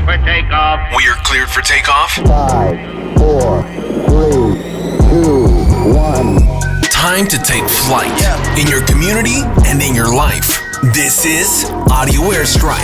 ready for takeoff. We're cleared for takeoff. 5, 4, 3, 2, 1. Time to take flight in your community and in your life. This is Audio Airstrike.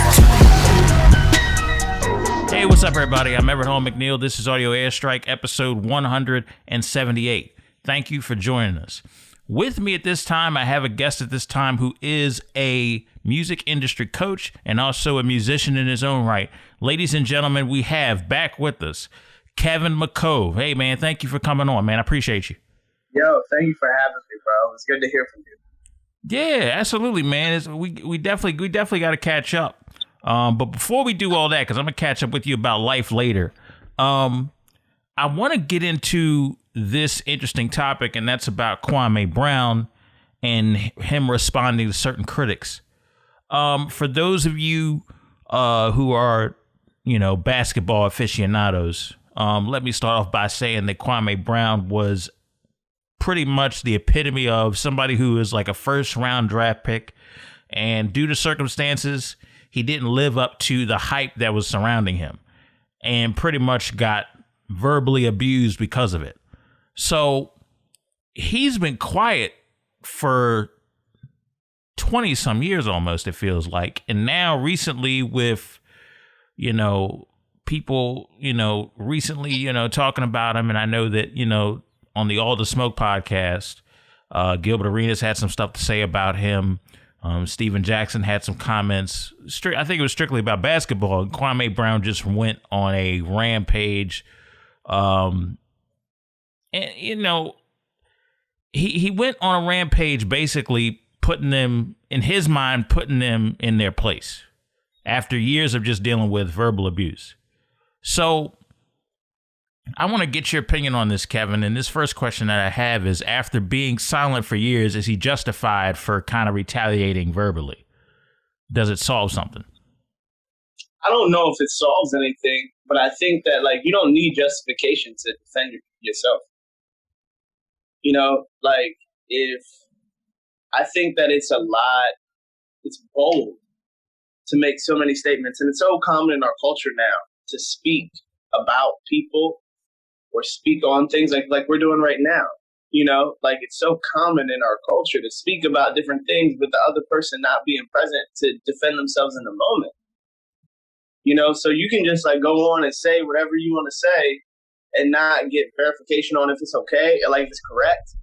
Hey, what's up, everybody? I'm Everett Hall-McNeill. This is Audio Airstrike, episode 178. Thank you for joining us. With me at this time, I have a guest at this time who is a music industry coach and also a musician in his own right. Ladies and gentlemen, we have back with us Kwame McCove. Hey, man, thank you for coming on, man. I appreciate you. Yo, thank you for having me, bro. It's good to hear from you. Yeah, absolutely, man. We definitely got to catch up. But before we do all that, because I'm gonna catch up with you about life later, I want to get into this interesting topic, and that's about Kwame Brown and him responding to certain critics. For those of you who are, basketball aficionados, let me start off by saying that Kwame Brown was pretty much the epitome of somebody who is like a first-round draft pick, and due to circumstances, he didn't live up to the hype that was surrounding him and pretty much got verbally abused because of it. So he's been quiet for 20 some years almost, it feels like. And now recently with, people, recently, talking about him. And I know that, on the All the Smoke podcast, Gilbert Arenas had some stuff to say about him. Steven Jackson had some comments. I think it was strictly about basketball. And Kwame Brown just went on a rampage. And, he went on a rampage basically putting them in their place after years of just dealing with verbal abuse. So I want to get your opinion on this, Kevin. And this first question that I have is, after being silent for years, is he justified for kind of retaliating verbally? Does it solve something? I don't know if it solves anything, but I think that you don't need justification to defend yourself. I think that it's bold to make so many statements, and it's so common in our culture now to speak about people or speak on things like we're doing right now. It's so common in our culture to speak about different things, but the other person not being present to defend themselves in the moment. So you can just go on and say whatever you want to say and not get verification on if it's okay, or if it's correct,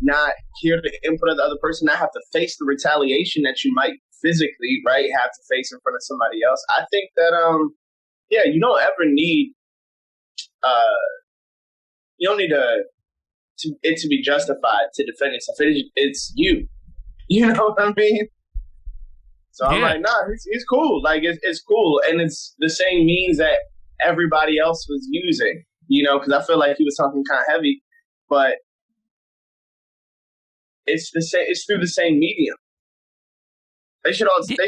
not hear the input of the other person, not have to face the retaliation that you might physically, have to face in front of somebody else. I think that, you don't ever need, you don't need it to be justified to defend yourself. It's you. You know what I mean? So I'm like, nah, he's cool. It's cool. And it's the same means that everybody else was using, because I feel like he was talking kind of heavy, but it's the same. It's through the same medium. They should all speak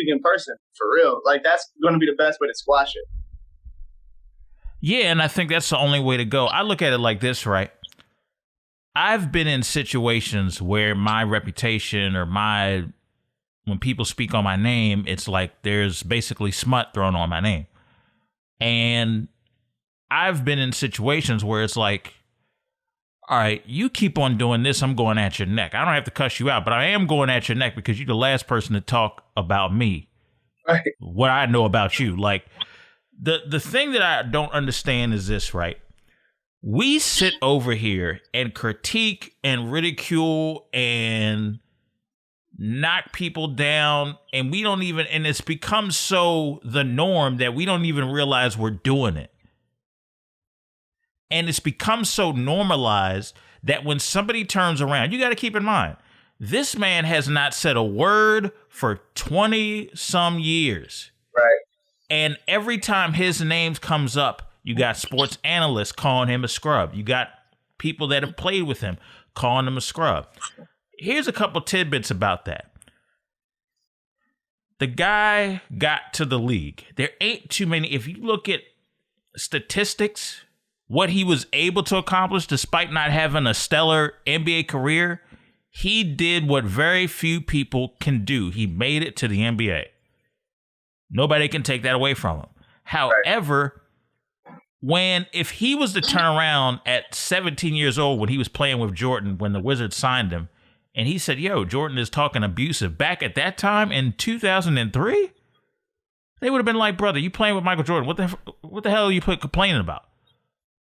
in person, for real. That's going to be the best way to squash it. Yeah, and I think that's the only way to go. I look at it like this, right? I've been in situations where my reputation or when people speak on my name, it's like there's basically smut thrown on my name. And I've been in situations where it's like, all right, you keep on doing this, I'm going at your neck. I don't have to cuss you out, but I am going at your neck because you're the last person to talk about me. Right. What I know about you. The thing that I don't understand is this, right? We sit over here and critique and ridicule and knock people down, and and it's become so the norm that we don't even realize we're doing it. And it's become so normalized that when somebody turns around, you got to keep in mind, this man has not said a word for 20 some years. Right. And every time his name comes up, you got sports analysts calling him a scrub. You got people that have played with him calling him a scrub. Here's a couple tidbits about that. The guy got to the league. There ain't too many. If you look at statistics, what he was able to accomplish despite not having a stellar NBA career, he did what very few people can do. He made it to the NBA. Nobody can take that away from him. However, if he was to turn around at 17 years old when he was playing with Jordan, when the Wizards signed him, and he said, yo, Jordan is talking abusive, back at that time in 2003, they would have been like, brother, you playing with Michael Jordan. What the hell are you complaining about?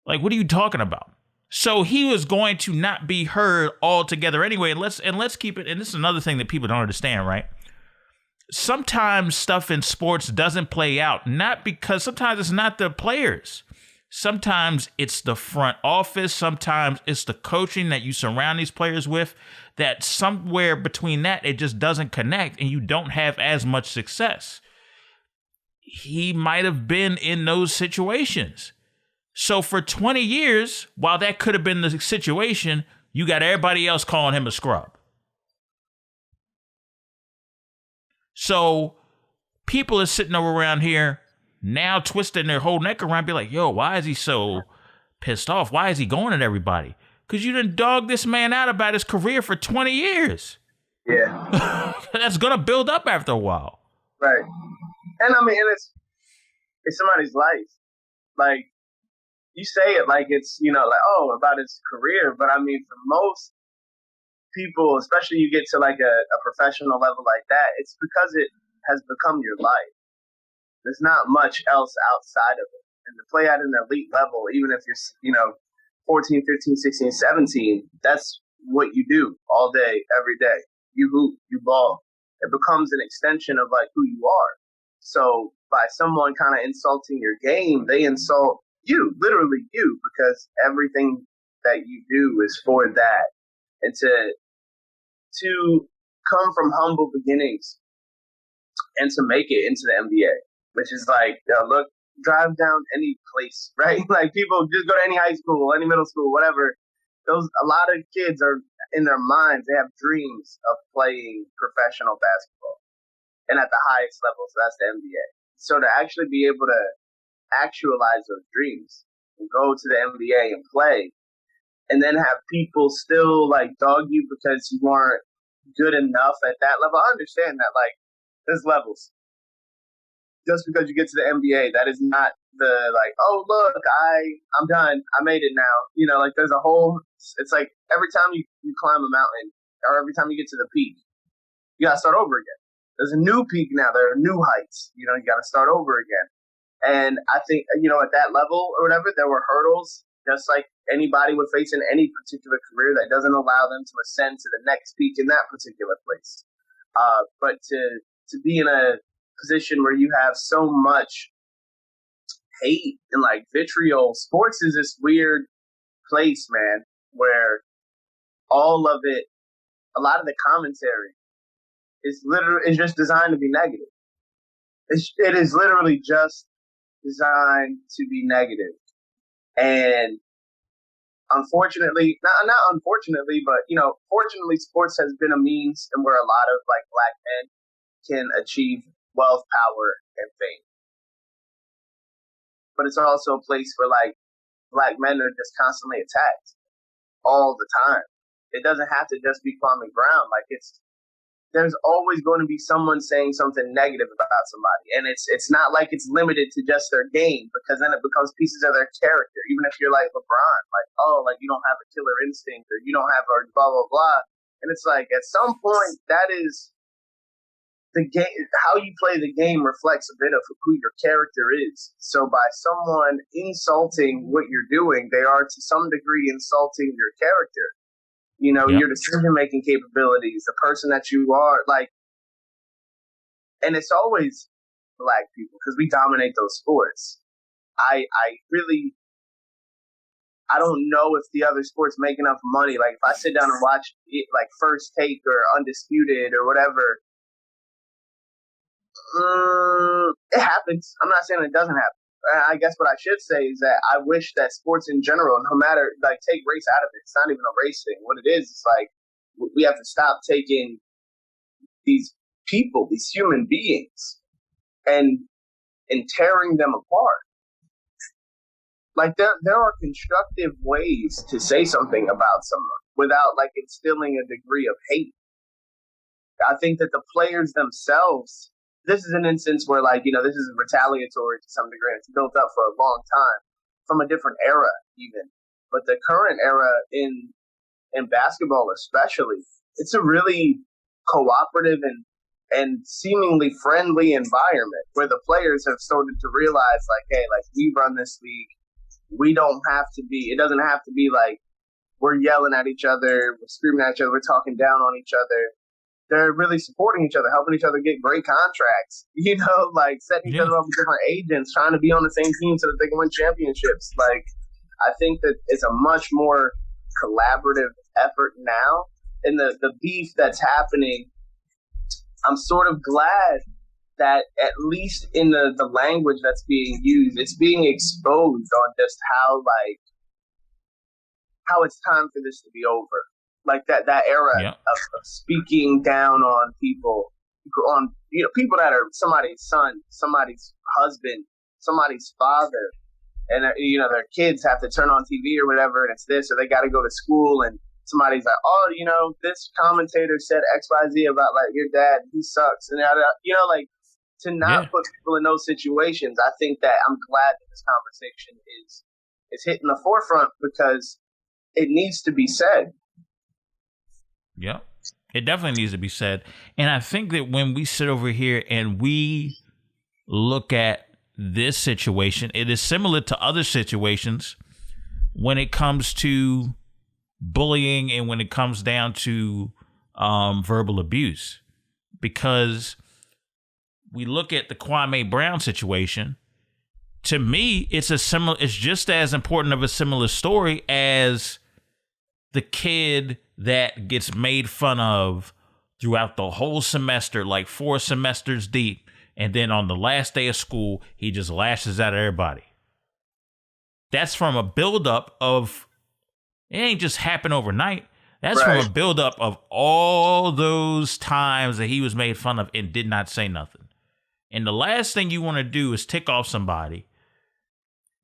Like, what are you talking about? So he was going to not be heard altogether anyway. And let's keep it. And this is another thing that people don't understand, right? Sometimes stuff in sports doesn't play out, not because sometimes it's not the players. Sometimes it's the front office. Sometimes it's the coaching that you surround these players with, that somewhere between that, it just doesn't connect and you don't have as much success. He might have been in those situations. So for 20 years, while that could have been the situation, you got everybody else calling him a scrub. So people are sitting over around here now twisting their whole neck around, be like, yo, why is he so pissed off? Why is he going at everybody? Because you done dogged this man out about his career for 20 years. Yeah. That's going to build up after a while. Right. And I mean, it's somebody's life. Like, you say it like it's, like, oh, about his career. But I mean, for most people, especially you get to like a professional level like that, it's because it has become your life. There's not much else outside of it. And to play at an elite level, even if you're, 14, 15, 16, 17, that's what you do all day, every day. You hoop, you ball. It becomes an extension of like who you are. So by someone kind of insulting your game, they insult you, literally you, because everything that you do is for that. And to come from humble beginnings and to make it into the NBA, which is like, look, drive down any place, right? Like people just go to any high school, any middle school, whatever. A lot of kids are in their minds, they have dreams of playing professional basketball and at the highest level. So that's the NBA. So to actually be able to actualize those dreams and go to the NBA and play, and then have people still like dog you because you weren't good enough at that level. I understand that, like, there's levels. Just because you get to the NBA, that is not the like, oh look, I'm done, I made it now. Like there's a whole. It's like every time you climb a mountain, or every time you get to the peak, you gotta start over again. There's a new peak now. There are new heights. You gotta start over again. And I think at that level or whatever, there were hurdles, just like anybody would face in any particular career, that doesn't allow them to ascend to the next peak in that particular place. But to be in a position where you have so much hate and like vitriol, sports is this weird place, man, where all of it, a lot of the commentary is just designed to be negative. It is literally just designed to be negative. And unfortunately, not unfortunately, but fortunately, sports has been a means and where a lot of like black men can achieve wealth, power, and fame. But it's also a place where like black men are just constantly attacked all the time. It doesn't have to just be Kwame Brown. Like there's always going to be someone saying something negative about somebody. And it's not like it's limited to just their game, because then it becomes pieces of their character. Even if you're like LeBron, like, oh, like you don't have a killer instinct, or you don't have a blah, blah, blah. And it's like at some point that is the game. How you play the game reflects a bit of who your character is. So by someone insulting what you're doing, they are to some degree insulting your character. Your decision-making capabilities, the person that you are, like, and it's always black people because we dominate those sports. I don't know if the other sports make enough money. Like, if I sit down and watch it, like First Take or Undisputed or whatever, it happens. I'm not saying it doesn't happen. I guess what I should say is that I wish that sports in general, no matter, like, take race out of it. It's not even a race thing. What it is like we have to stop taking these people, these human beings, and tearing them apart. Like there are constructive ways to say something about someone without like instilling a degree of hate. I think that the players themselves, this is an instance where, like, this is retaliatory to some degree. It's built up for a long time from a different era even. But the current era in basketball especially, it's a really cooperative and seemingly friendly environment where the players have started to realize, like, hey, like, we run this league. We don't have to be, it doesn't have to be like we're yelling at each other, we're screaming at each other, we're talking down on each other. They're really supporting each other, helping each other get great contracts, like setting each other up with different agents, trying to be on the same team so that they can win championships. Like, I think that it's a much more collaborative effort now. And the beef that's happening, I'm sort of glad that at least in the language that's being used, it's being exposed on just how it's time for this to be over. Like that era of speaking down on people, people that are somebody's son, somebody's husband, somebody's father, and their kids have to turn on TV or whatever, and it's this, or they got to go to school, and somebody's like, oh, this commentator said XYZ about, like, your dad, he sucks, and like, to not put people in those situations. I think that I'm glad that this conversation is hitting the forefront because it needs to be said. Yeah, it definitely needs to be said. And I think that when we sit over here and we look at this situation, it is similar to other situations when it comes to bullying and when it comes down to verbal abuse. Because we look at the Kwame Brown situation, to me, it's just as important of a similar story as the kid that gets made fun of throughout the whole semester, like 4 semesters deep. And then on the last day of school, he just lashes out at everybody. That's from a buildup of, it ain't just happened overnight. That's from a buildup of all those times that he was made fun of and did not say nothing. And the last thing you want to do is tick off somebody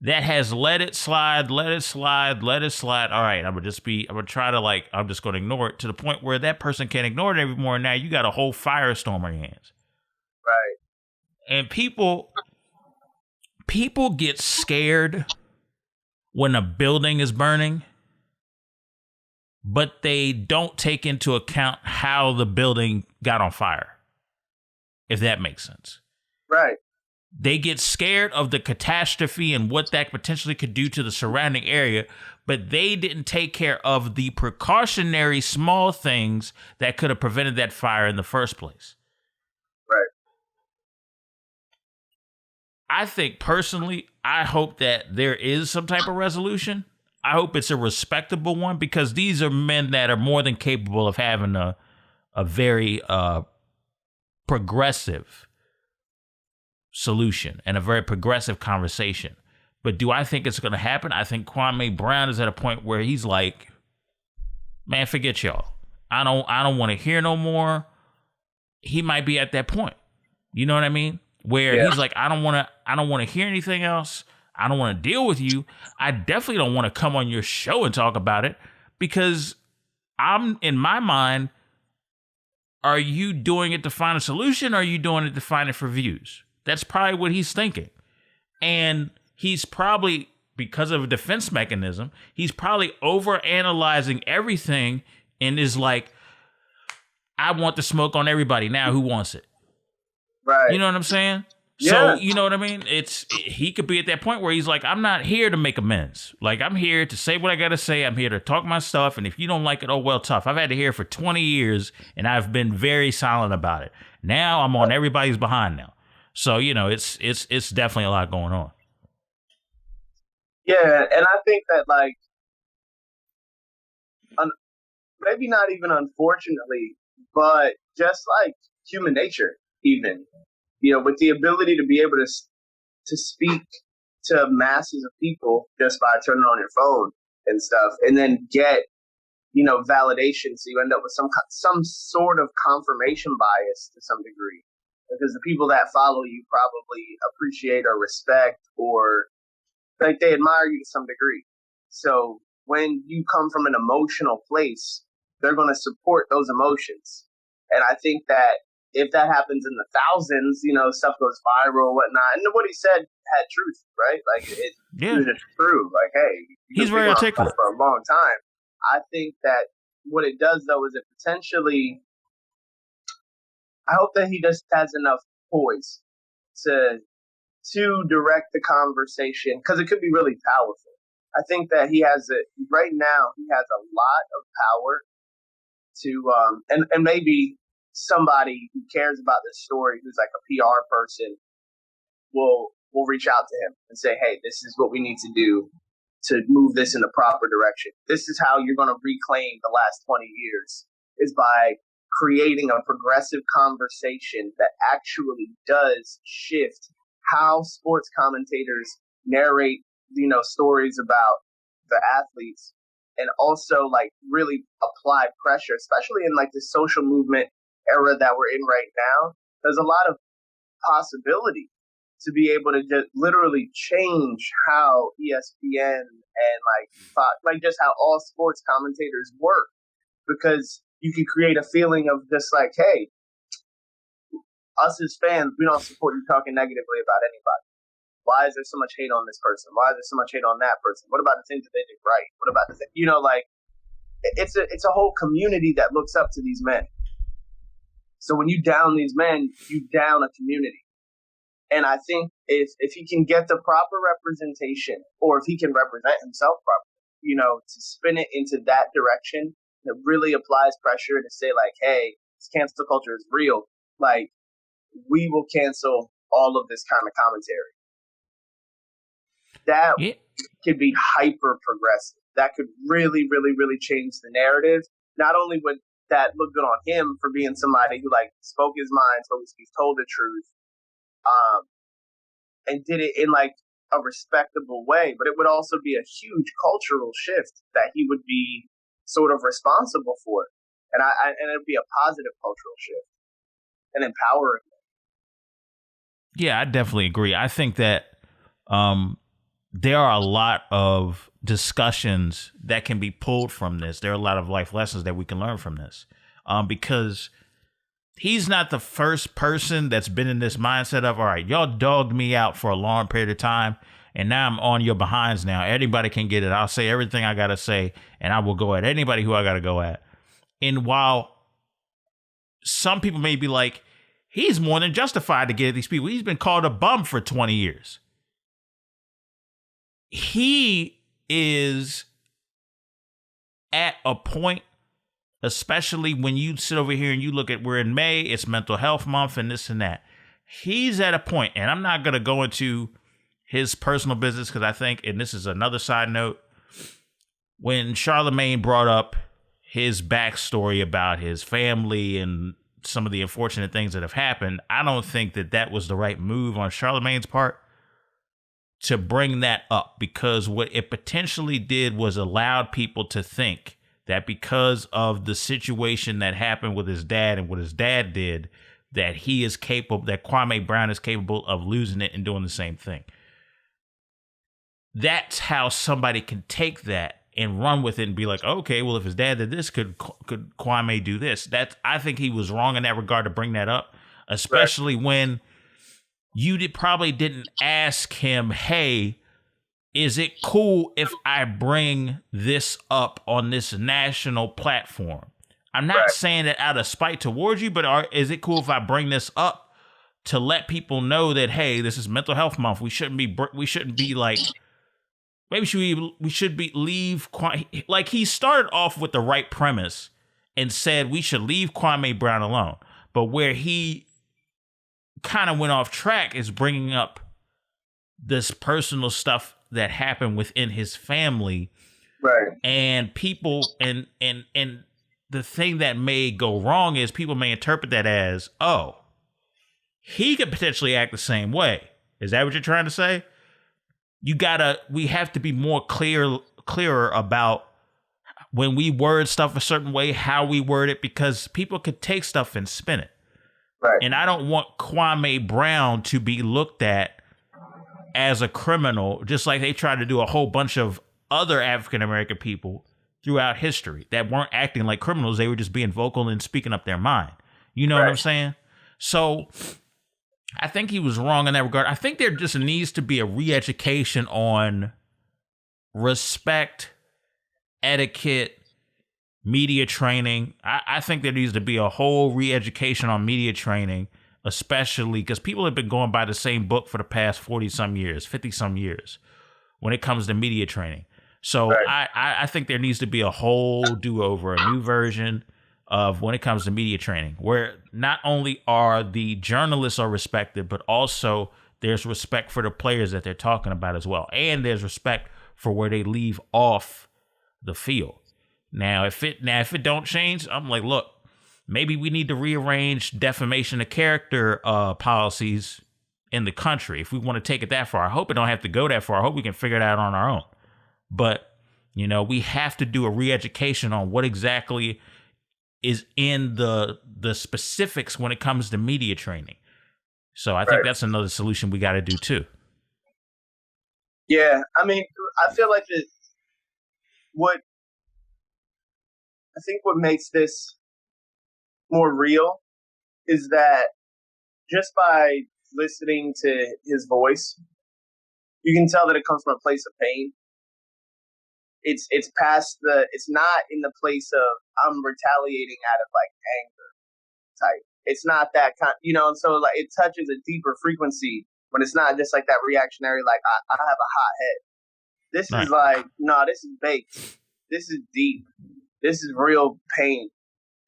that has let it slide. All right, I'm just going to ignore it to the point where that person can't ignore it anymore. Now you got a whole firestorm on your hands. Right. And people get scared when a building is burning, but they don't take into account how the building got on fire, if that makes sense. Right. They get scared of the catastrophe and what that potentially could do to the surrounding area, but they didn't take care of the precautionary small things that could have prevented that fire in the first place. Right. I think personally, I hope that there is some type of resolution. I hope it's a respectable one, because these are men that are more than capable of having a very progressive solution and a very progressive conversation. But do I think it's going to happen? I think Kwame Brown is at a point where he's like, man, forget y'all. I don't want to hear no more. He might be at that point. You know what I mean? Where he's like, I don't want to hear anything else. I don't want to deal with you. I definitely don't want to come on your show and talk about it, because I'm, in my mind, are you doing it to find a solution, or are you doing it to find it for views? That's probably what he's thinking. And he's probably, because of a defense mechanism, he's probably overanalyzing everything and is like, I want the smoke on everybody. Now who wants it? Right. You know what I'm saying? Yeah. So, you know what I mean? He could be at that point where he's like, I'm not here to make amends. Like, I'm here to say what I got to say. I'm here to talk my stuff. And if you don't like it, oh, well, tough. I've had to hear it for 20 years, and I've been very silent about it. Now I'm on everybody's behind now. So, it's definitely a lot going on. Yeah, and I think that, like, maybe not even unfortunately, but just like human nature, even, with the ability to be able to speak to masses of people just by turning on your phone and stuff, and then get, validation. So you end up with some sort of confirmation bias to some degree, because the people that follow you probably appreciate or respect, or like they admire you to some degree. So when you come from an emotional place, they're going to support those emotions. And I think that if that happens in the thousands, stuff goes viral, whatnot. And what he said had truth, right? Like it was true. Like, hey, he's very articulate for a long time. I think that what it does though is it potentially, I hope that he just has enough poise to direct the conversation, because it could be really powerful. I think that right now he has a lot of power to, and maybe somebody who cares about this story, who's like a PR person, will reach out to him and say, hey, this is what we need to do to move this in the proper direction. This is how you're going to reclaim the last 20 years, is by creating a progressive conversation that actually does shift how sports commentators narrate, stories about the athletes, and also like really apply pressure, especially in like the social movement era that we're in right now. There's a lot of possibility to be able to just literally change how ESPN and like just how all sports commentators work, because you can create a feeling of just like, hey, us as fans, we don't support you talking negatively about anybody. Why is there so much hate on this person? Why is there so much hate on that person? What about the things that they did right? What about the thing? Like it's a whole community that looks up to these men. So when you down these men, you down a community. And I think if he can get the proper representation, or if he can represent himself properly, to spin it into that direction, that really applies pressure to say like, hey, this cancel culture is real. Like, we will cancel all of this kind of commentary. That could be hyper progressive. That could really, really, really change the narrative. Not only would that look good on him for being somebody who like spoke his mind, told the truth, and did it in like a respectable way, but it would also be a huge cultural shift that he would be sort of responsible for, and it would be a positive cultural shift and empowering. Yeah, I definitely agree. I think that there are a lot of discussions that can be pulled from this. There are a lot of life lessons that we can learn from this, because he's not the first person that's been in this mindset of, all right, y'all dogged me out for a long period of time, and now I'm on your behinds now. Anybody can get it. I'll say everything I got to say, and I will go at anybody who I got to go at. And while some people may be like, he's more than justified to get at these people. He's been called a bum for 20 years. He is at a point, especially when you sit over here and you look at, we're in May, it's mental health month and this and that. He's at a point, and I'm not going to go into his personal business because I think, and this is another side note, when Charlemagne brought up his backstory about his family and some of the unfortunate things that have happened, I don't think that was the right move on Charlemagne's part to bring that up, because what it potentially did was allowed people to think that because of the situation that happened with his dad and what his dad did, that he is capable, that Kwame Brown is capable of losing it and doing the same thing. That's how somebody can take that and run with it and be like, okay, well, if his dad did this, could Kwame do this? I think he was wrong in that regard to bring that up, especially when you probably didn't ask him, hey, is it cool if I bring this up on this national platform? I'm not saying that out of spite towards you, but is it cool if I bring this up to let people know that, hey, this is mental health month. We shouldn't be like, maybe we should leave. Like, he started off with the right premise and said we should leave Kwame Brown alone. But where he kind of went off track is bringing up this personal stuff that happened within his family. Right. And people, and the thing that may go wrong is people may interpret that as, oh, he could potentially act the same way. Is that what you're trying to say? We have to be more clearer about when we word stuff a certain way, how we word it, because people could take stuff and spin it. Right. And I don't want Kwame Brown to be looked at as a criminal, just like they tried to do a whole bunch of other African-American people throughout history that weren't acting like criminals. They were just being vocal and speaking up their mind. You know what I'm saying? So I think he was wrong in that regard. I think there just needs to be a re-education on respect, etiquette, media training. I think there needs to be a whole re-education on media training, especially because people have been going by the same book for the past 40-some years, 50-some years when it comes to media training. So right. I think there needs to be a whole do-over, a new version of when it comes to media training, where not only are the journalists are respected, but also there's respect for the players that they're talking about as well. And there's respect for where they leave off the field. Now, if it don't change, I'm like, look, maybe we need to rearrange defamation of character policies in the country if we want to take it that far. I hope it don't have to go that far. I hope we can figure it out on our own. But, you know, we have to do a re-education on what exactly is in the specifics when it comes to media training. So I think that's another solution we got to do too. Yeah, I mean, I feel like what makes this more real is that just by listening to his voice, you can tell that it comes from a place of pain. It's not in the place of I'm retaliating out of like anger type. It's not that kind, you know, and so like it touches a deeper frequency when it's not just like that reactionary, like I have a hot head. This is like, no, this is baked. This is deep. This is real pain.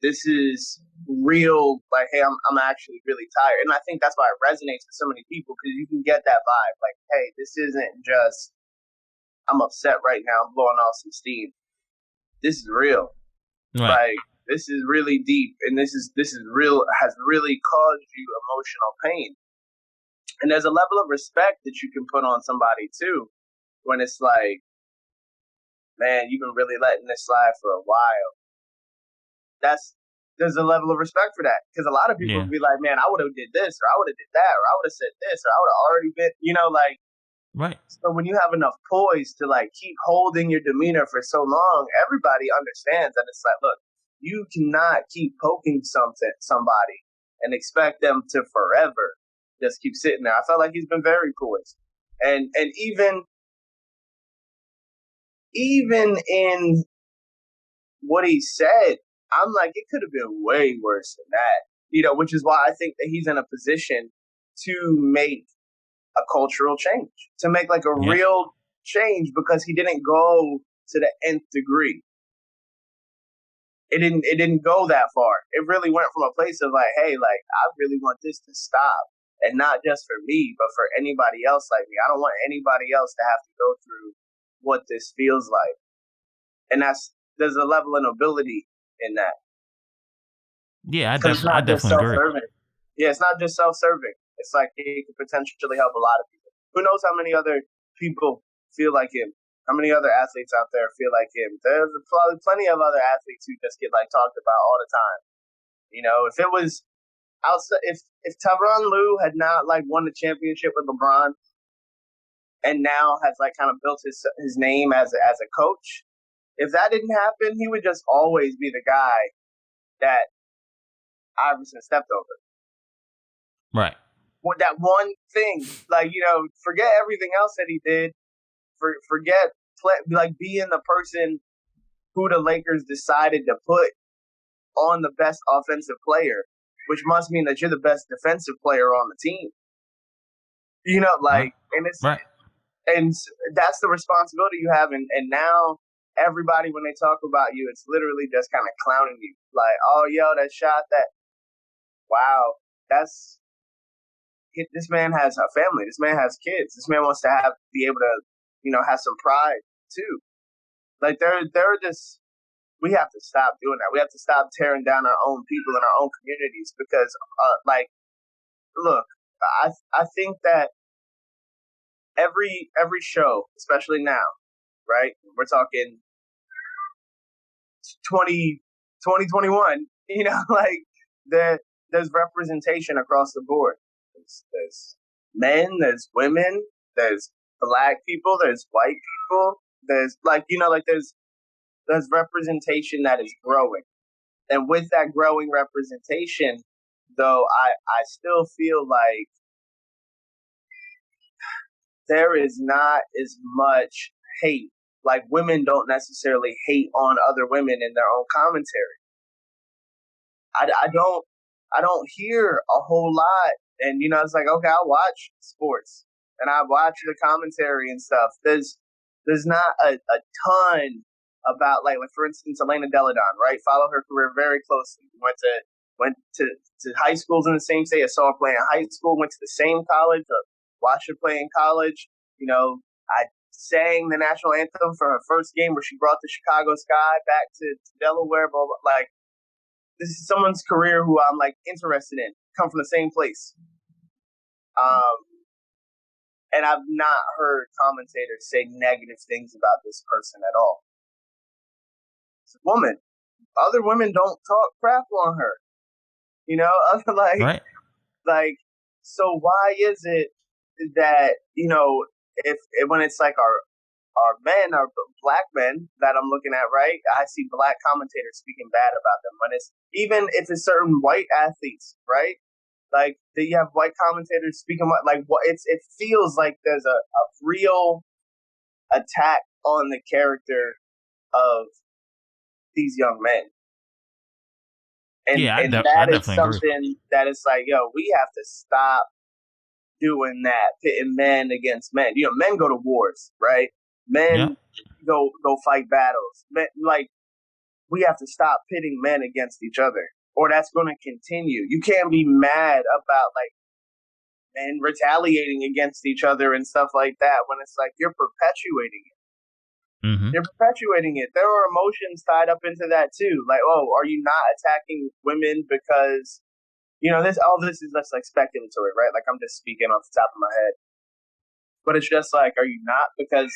This is real, like, hey, I'm actually really tired. And I think that's why it resonates with so many people, because you can get that vibe. Like, hey, this isn't just, I'm upset right now, I'm blowing off some steam. This is real. Right. Like, this is really deep, and this is real, has really caused you emotional pain. And there's a level of respect that you can put on somebody, too, when it's like, man, you've been really letting this slide for a while. There's a level of respect for that, because a lot of people would be like, man, I would have did this, or I would have did that, or I would have said this, or I would have already been, you know, like, right. So when you have enough poise to like keep holding your demeanor for so long, everybody understands that it's like, look, you cannot keep poking somebody and expect them to forever just keep sitting there. I felt like he's been very poised, and even in what he said, I'm like, it could have been way worse than that, you know, which is why I think that he's in a position to make a cultural change, to make like a real change, because he didn't go to the nth degree. It didn't go that far. It really went from a place of like, hey, like, I really want this to stop, and not just for me, but for anybody else like me. I don't want anybody else to have to go through what this feels like. And there's a level of nobility in that. Yeah, I definitely agree. Yeah, it's not just self-serving. It's like it could potentially help a lot of people. Who knows how many other people feel like him? How many other athletes out there feel like him? There's probably plenty of other athletes who just get like talked about all the time. You know, if it was outside, if Tyronn Lue had not like won the championship with LeBron, and now has like kind of built his name as a coach, if that didn't happen, he would just always be the guy that Iverson stepped over. Right. With that one thing, like, you know, forget everything else that he did. Forget being the person who the Lakers decided to put on the best offensive player, which must mean that you're the best defensive player on the team. You know, like, and it's and that's the responsibility you have. And now everybody, when they talk about you, it's literally just kind of clowning you, like, oh, yo, that shot, that, wow, this man has a family. This man has kids. This man wants to be able to, you know, have some pride too. Like they're just, we have to stop doing that. We have to stop tearing down our own people in our own communities, because, like, look, I think that every show, especially now, right? We're talking 2021, you know, like there's representation across the board. There's men, there's women, there's black people, there's white people, there's like, you know, like there's representation that is growing. And with that growing representation, though, I still feel like there is not as much hate. Like, women don't necessarily hate on other women in their own commentary. I don't hear a whole lot. And, it's like, okay, I watch sports and I watch the commentary and stuff. There's not a ton about, like for instance, Elena Deladon, right? Follow her career very closely. Went to high schools in the same state. I saw her play in high school, went to the same college, watched her play in college. I sang the national anthem for her first game where she brought the Chicago Sky back to Delaware. Blah, blah, like, this is someone's career who I'm like interested in, come from the same place. And I've not heard commentators say negative things about this person at all. It's a woman. Other women don't talk crap on her. Right. So why is it that, if when it's like our men, our black men that I'm looking at, right? I see black commentators speaking bad about them. When it's, even if it's certain white athletes, right? Like, do you have white commentators speaking like what? It feels like there's a real attack on the character of these young men. And that is something that is like, yo, we have to stop doing that, pitting men against men. Men go to wars, right? Men go fight battles. Men, like, we have to stop pitting men against each other, or that's going to continue. You can't be mad about like men retaliating against each other and stuff like that when it's like you're perpetuating it. Mm-hmm. You're perpetuating it. There are emotions tied up into that too. Like, oh, are you not attacking women because this is just like speculatory, right? Like, I'm just speaking off the top of my head. But it's just like, are you not? Because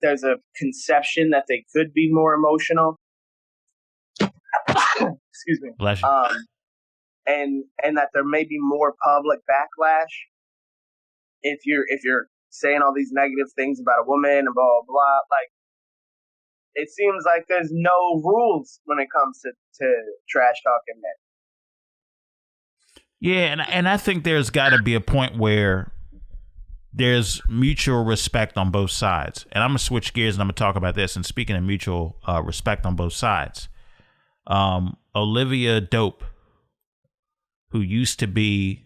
there's a conception that they could be more emotional. Excuse me. Bless you. And that there may be more public backlash if you're saying all these negative things about a woman and blah, blah, blah. Like, it seems like there's no rules when it comes to trash talking men. Yeah, and I think there's got to be a point where there's mutual respect on both sides. And I'm going to switch gears and I'm going to talk about this. And speaking of mutual respect on both sides, Olivia Dope, who used to be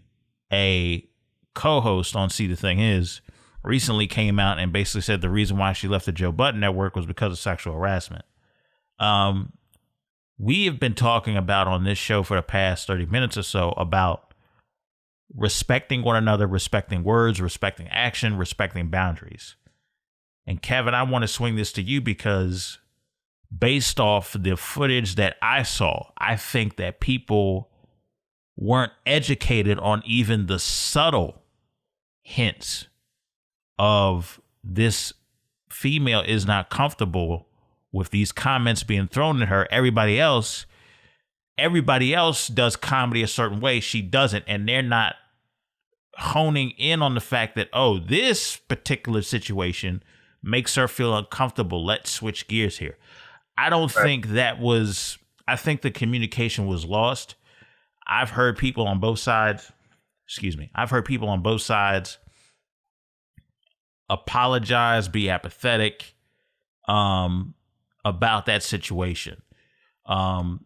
a co-host on See the Thing Is, recently came out and basically said the reason why she left the Joe Budden Network was because of sexual harassment. We have been talking about on this show for the past 30 minutes or so about respecting one another, respecting words, respecting action, respecting boundaries. And Kevin, I want to swing this to you because based off the footage that I saw, I think that people weren't educated on even the subtle hints of this female is not comfortable with these comments being thrown at her. Everybody else does comedy a certain way. She doesn't. And they're not honing in on the fact that, oh, this particular situation makes her feel uncomfortable. Let's switch gears here. I don't think that was, I think the communication was lost. I've heard people on both sides, apologize, be apathetic about that situation. And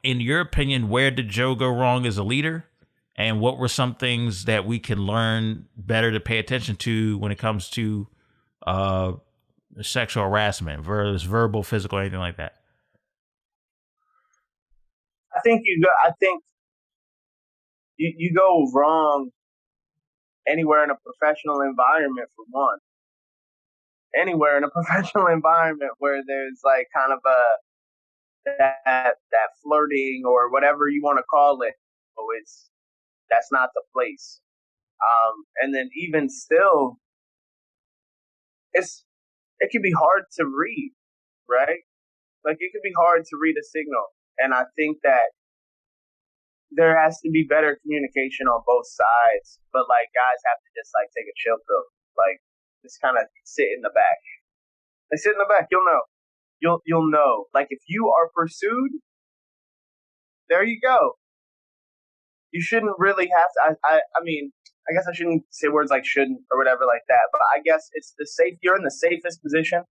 in your opinion, where did Joe go wrong as a leader? And what were some things that we can learn better to pay attention to when it comes to sexual harassment, versus verbal, physical, anything like that? I think you go wrong anywhere in a professional environment, for one. Anywhere in a professional environment where there's like kind of that flirting or whatever you want to call it, that's not the place. And then even still, it can be hard to read, right? Like, it can be hard to read a signal. And I think that there has to be better communication on both sides. But like, guys have to just like take a chill pill. Like, just kind of sit in the back. Like, sit in the back. You'll know. You'll know. Like, if you are pursued, there you go. You shouldn't really have to. I mean, I guess I shouldn't say words like shouldn't or whatever like that. But I guess it's the safe. You're in the safest position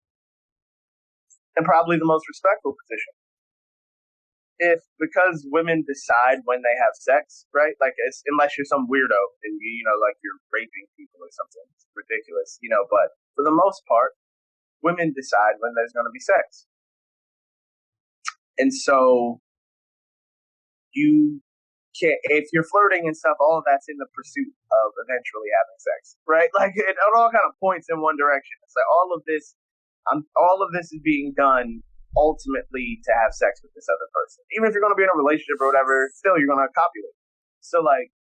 and probably the most respectful position. If because women decide when they have sex, right? Like, unless you're some weirdo and like you're raping people or something ridiculous, But for the most part, women decide when there's going to be sex, and so you can't. If you're flirting and stuff, all of that's in the pursuit of eventually having sex, right? Like it all kind of points in one direction. It's like all of this is being done ultimately to have sex with this other person. Even if you're going to be in a relationship or whatever, still you're going to copulate. So like,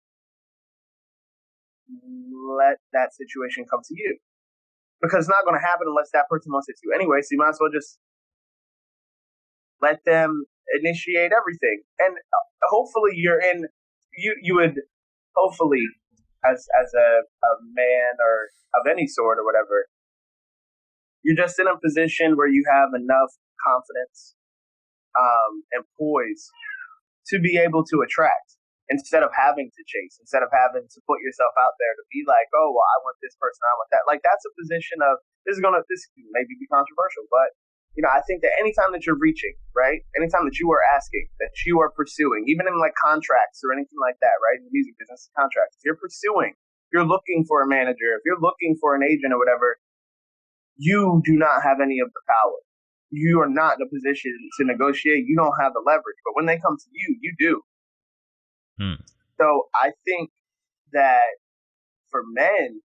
let that situation come to you, because it's not going to happen unless that person wants it to anyway. So you might as well just let them initiate everything. And hopefully you would hopefully as a man or of any sort or whatever, you're just in a position where you have enough confidence and poise to be able to attract, instead of having to chase, instead of having to put yourself out there to be like, oh, well, I want this person, I want that. Like, that's a position of, this maybe be controversial, but I think that anytime that you're reaching, right, anytime that you are asking, that you are pursuing, even in like contracts or anything like that, right, in the music business contracts, if you're pursuing, if you're looking for a manager, if you're looking for an agent or whatever, you do not have any of the power. You are not in a position to negotiate. You don't have the leverage. But when they come to you, you do. So I think that for men,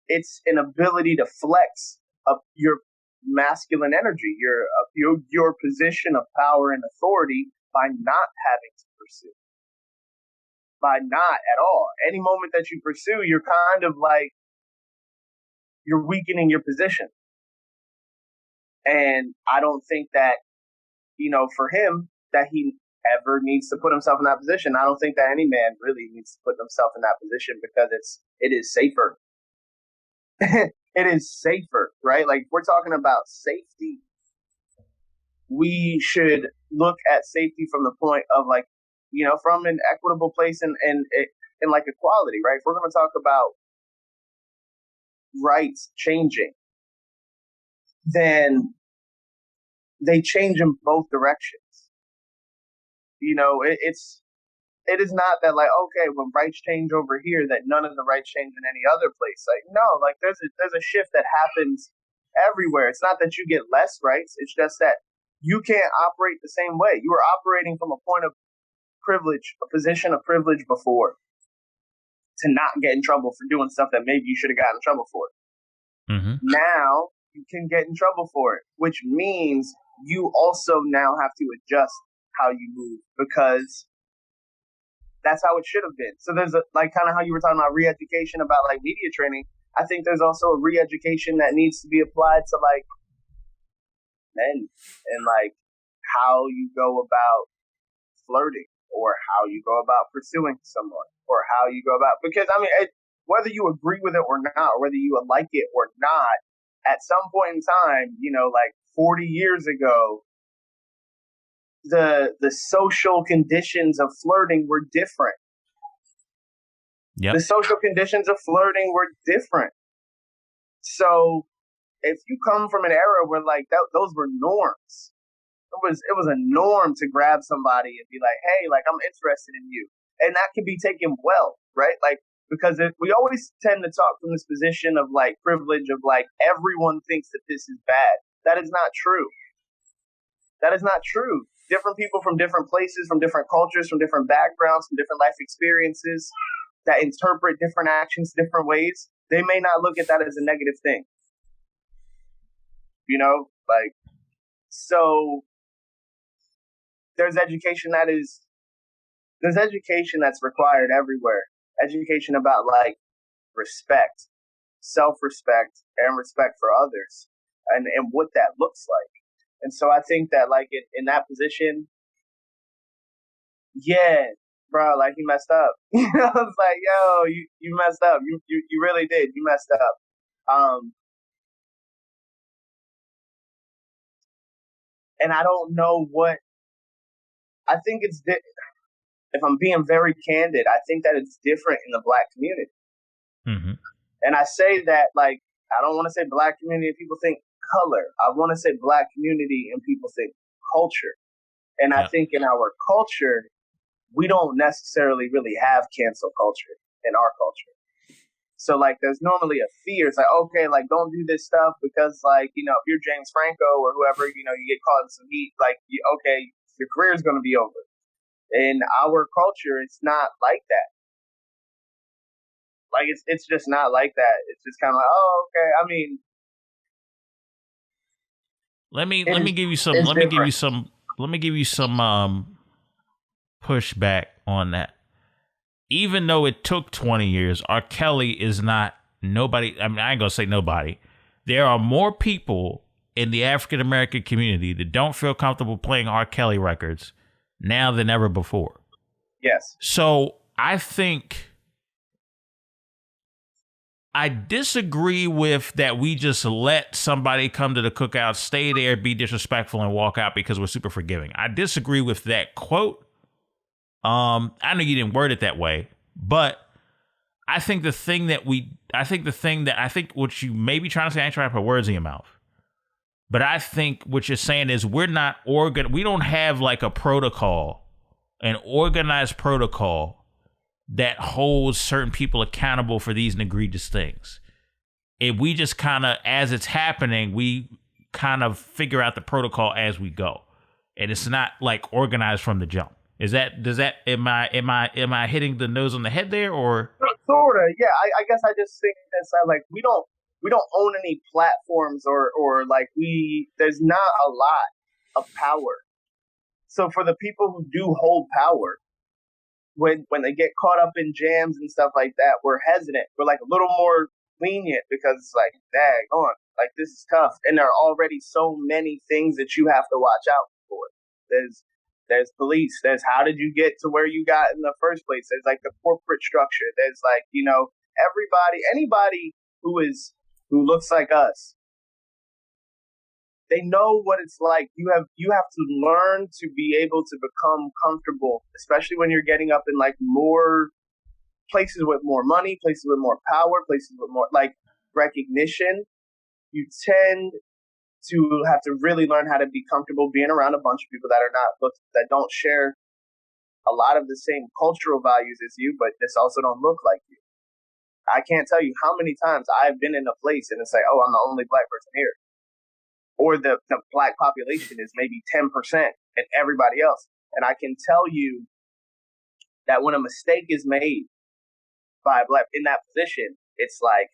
it's an ability to flex up your masculine energy, your position of power and authority, by not having to pursue. By not at all. Any moment that you pursue, you're kind of like, you're weakening your position. And I don't think that, for him, that he ever needs to put himself in that position. I don't think that any man really needs to put himself in that position, because it is safer. It is safer, right? Like, if we're talking about safety, we should look at safety from the point of like, from an equitable place and like equality, right? If we're going to talk about rights changing, then they change in both directions. It is not that like, okay, when rights change over here, that none of the rights change in any other place. Like, no, like there's a shift that happens everywhere. It's not that you get less rights. It's just that you can't operate the same way. You were operating from a point of privilege, a position of privilege before, to not get in trouble for doing stuff that maybe you should have gotten in trouble for. Mm-hmm. Now you can get in trouble for it, which means you also now have to adjust how you move, because that's how it should have been. So there's like kind of how you were talking about re-education about like media training. I think there's also a re-education that needs to be applied to like men, and like how you go about flirting, or how you go about pursuing someone, or how you go about, because I mean, whether you agree with it or not, or whether you like it or not, at some point in time, like 40 years ago, the social conditions of flirting were different. Yep. The social conditions of flirting were different. So if you come from an era where like those were norms, it was a norm to grab somebody and be like, hey, like, I'm interested in you. And that can be taken well, right? Like, because we always tend to talk from this position of like privilege of like, everyone thinks that this is bad. That is not true. That is not true. Different people from different places, from different cultures, from different backgrounds, from different life experiences that interpret different actions different ways, they may not look at that as a negative thing. Like, so there's education that's required everywhere. Education about like respect, self-respect, and respect for others, and what that looks like. And so I think that like in that position, yeah, bro, like you messed up. It's like, yo, you messed up. You really did. You messed up. And I don't know what. I think if I'm being very candid, I think that it's different in the Black community. Mm-hmm. And I say that, like, I don't want to say Black community and people think color. I want to say Black community and people think culture. And I think in our culture, we don't necessarily really have cancel culture in our culture. So, like, there's normally a fear. It's like, okay, like, don't do this stuff because, like, you know, if you're James Franco or whoever, you know, you get caught in some heat, like, okay, your career is going to be over. In our culture, it's not like that. Like, it's just not like that. It's just kind of like, oh, okay. I mean, let me give you some pushback on that. Even though it took 20 years, R. Kelly is not nobody. I mean, I ain't gonna say nobody. There are more people in the African American community that don't feel comfortable playing R. Kelly records now than ever before. Yes. So I think I disagree with that we just let somebody come to the cookout, stay there, be disrespectful, and walk out because we're super forgiving. I disagree with that quote. I know you didn't word it that way, but I think what you may be trying to say, I ain't trying to put words in your mouth, but I think what you're saying is we don't have like a protocol, an organized protocol that holds certain people accountable for these egregious things. If we just kind of, as it's happening, we kind of figure out the protocol as we go, and it's not like organized from the jump. Am I hitting the nose on the head there, or sorta? Yeah, I guess I just think that's like we don't own any platforms or like there's not a lot of power. So for the people who do hold power, when they get caught up in jams and stuff like that, we're hesitant. We're like a little more lenient because it's like, dang on, like this is tough, and there are already so many things that you have to watch out for. There's police. There's how did you get to where you got in the first place? There's like the corporate structure. There's like, you know, anybody who looks like us, they know what it's like. You have to learn to be able to become comfortable, especially when you're getting up in like more places with more money, places with more power, places with more like recognition. You tend to have to really learn how to be comfortable being around a bunch of people that that don't share a lot of the same cultural values as you, but just also don't look like you. I can't tell you how many times I've been in a place and it's like, oh, I'm the only Black person here. Or the Black population is maybe 10% and everybody else. And I can tell you that when a mistake is made by a Black in that position, it's like,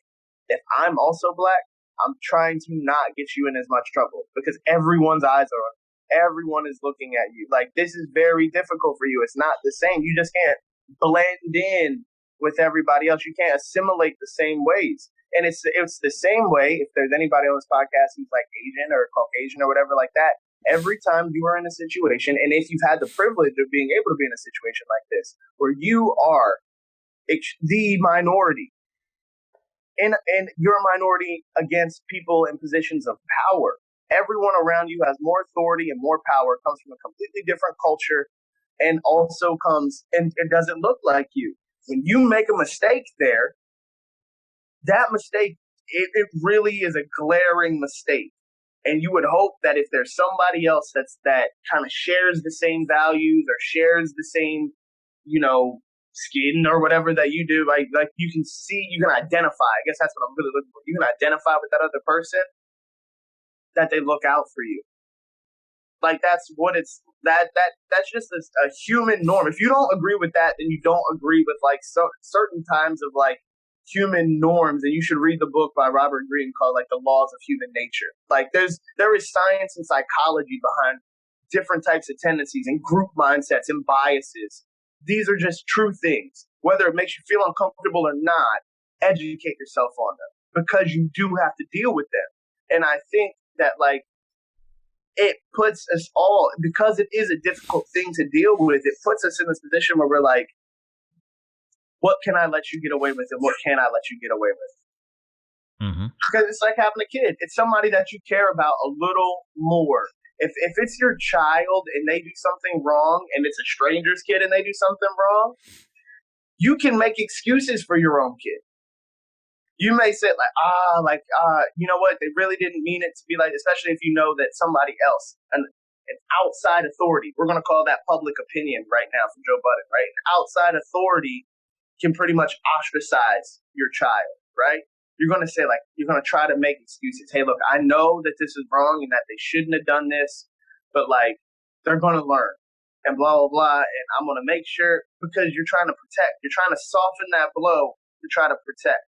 if I'm also Black, I'm trying to not get you in as much trouble because everyone's eyes are on you. Everyone is looking at you. Like, this is very difficult for you. It's not the same. You just can't blend in with everybody else. You can't assimilate the same ways. And it's the same way, if there's anybody on this podcast who's like Asian or Caucasian or whatever like that, every time you are in a situation, and if you've had the privilege of being able to be in a situation like this, where you are the minority, and you're a minority against people in positions of power. Everyone around you has more authority and more power, comes from a completely different culture, and also comes and it doesn't look like you. When you make a mistake there, that mistake, it really is a glaring mistake. And you would hope that if there's somebody else that kind of shares the same values or shares the same, you know, skin or whatever that you do, like you can identify. I guess that's what I'm really looking for. You can identify with that other person, that they look out for you. Like that's just a human norm. If you don't agree with that, then you don't agree with like certain times of like human norms. And you should read the book by Robert Greene called like The Laws of Human Nature. Like there is science and psychology behind different types of tendencies and group mindsets and biases. These are just true things. Whether it makes you feel uncomfortable or not, educate yourself on them because you do have to deal with them. And I think that like it puts us all, because it is a difficult thing to deal with, it puts us in this position where we're like, what can I let you get away with and what can I let you get away with? Mm-hmm. Because it's like having a kid. It's somebody that you care about a little more. If it's your child and they do something wrong, and it's a stranger's kid and they do something wrong, you can make excuses for your own kid. You may say you know what? They really didn't mean it to be like, especially if you know that somebody else, an outside authority, we're going to call that public opinion right now from Joe Budden, right? An outside authority can pretty much ostracize your child, right? You're going to say, like, you're going to try to make excuses. Hey, look, I know that this is wrong and that they shouldn't have done this, but like, they're going to learn and blah, blah, blah. And I'm going to make sure, because you're trying to protect, you're trying to soften that blow to try to protect.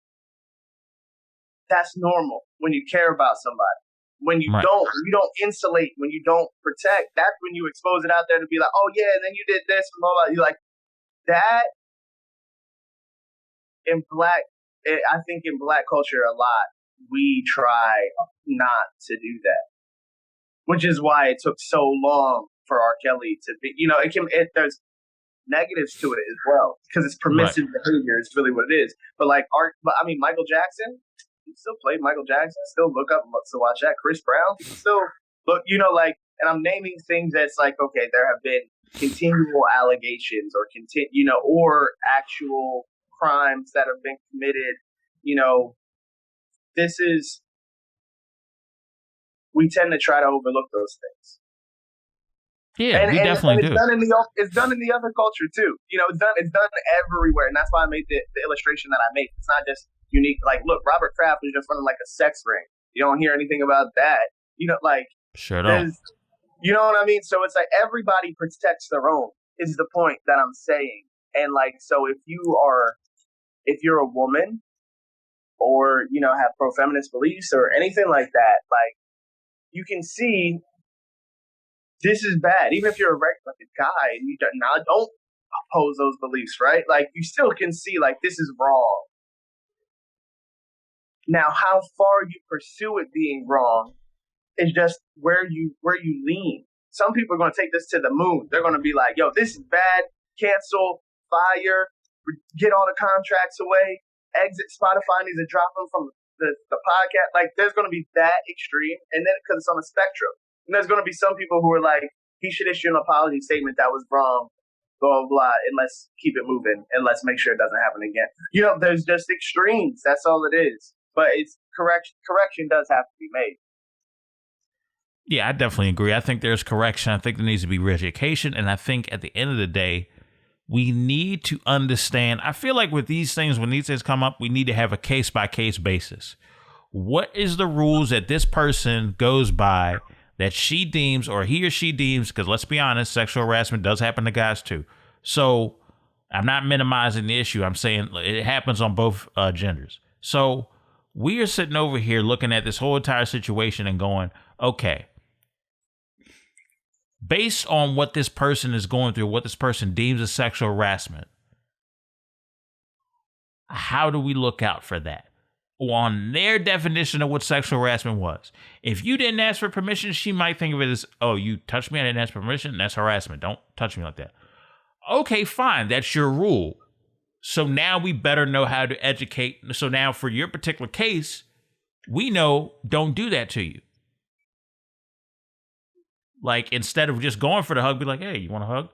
That's normal when you care about somebody. When you don't insulate, when you don't protect, that's when you expose it out there to be like, oh yeah, and then you did this and blah, blah. You're like, that I think in black culture a lot, we try not to do that. Which is why it took so long for R. Kelly to be, there's negatives to it as well, because it's permissive behavior is really what it is. But Michael Jackson, you still play Michael Jackson, still look up to watch that. Chris Brown, still look, and I'm naming things that's like, okay, there have been continual allegations or actual crimes that have been committed. We tend to try to overlook those things. Yeah, we definitely do. It's done in the other culture too. It's done everywhere, and that's why I made the illustration that I made. It's not just unique. Like, look, Robert Kraft was just running like a sex ring. You don't hear anything about that. Sure don't. You know what I mean? So it's like everybody protects their own is the point that I'm saying. And so if you're a woman or, have pro-feminist beliefs or anything like that, you can see this is bad. Even if you're a regular guy and you don't oppose those beliefs, right? You still can see this is wrong. Now, how far you pursue it being wrong is just where you lean. Some people are going to take this to the moon. They're going to be like, yo, this is bad. Cancel, fire, get all the contracts away, exit Spotify needs to drop them from the podcast. There's going to be that extreme. And then because it's on a spectrum. And there's going to be some people who are like, he should issue an apology statement that was wrong, blah, blah, blah, and let's keep it moving and let's make sure it doesn't happen again. There's just extremes. That's all it is. But it's correction does have to be made. Yeah, I definitely agree. I think there's correction. I think there needs to be re-education. And I think at the end of the day, we need to understand. I feel like with these things, when these things come up, we need to have a case-by-case basis. What is the rules that this person goes by that she deems or he or she deems, because let's be honest, sexual harassment does happen to guys too. So I'm not minimizing the issue. I'm saying it happens on both genders. So we are sitting over here looking at this whole entire situation and going, okay, based on what this person is going through, what this person deems as sexual harassment, how do we look out for that? On their definition of what sexual harassment was. If you didn't ask for permission, she might think of it as, oh, you touched me, I didn't ask for permission, that's harassment. Don't touch me like that. Okay, fine, that's your rule. So now we better know how to educate. So now for your particular case, we know don't do that to you. Instead of just going for the hug, be like, hey, you want a hug?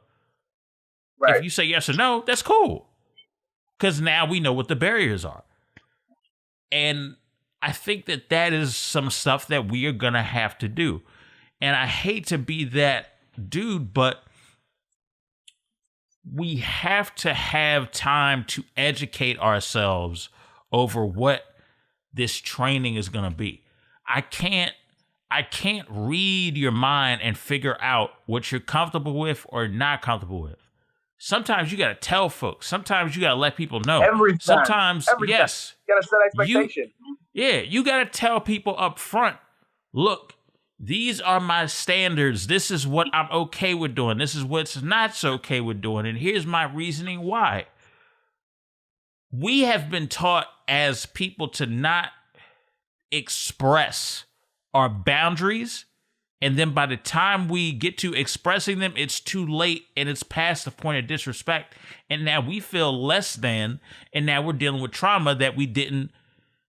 Right. If you say yes or no, that's cool. Because now we know what the barriers are. And I think that is some stuff that we are going to have to do. And I hate to be that dude, but we have to have time to educate ourselves over what this training is going to be. I can't read your mind and figure out what you're comfortable with or not comfortable with. Sometimes you got to tell folks. Sometimes you got to let people know. Every time. Sometimes, yes. You got to set expectation. You got to tell people up front, look, these are my standards. This is what I'm okay with doing. This is what's not so okay with doing. And here's my reasoning why. We have been taught as people to not express our boundaries. And then by the time we get to expressing them, it's too late and it's past the point of disrespect. And now we feel less than, and now we're dealing with trauma that we didn't,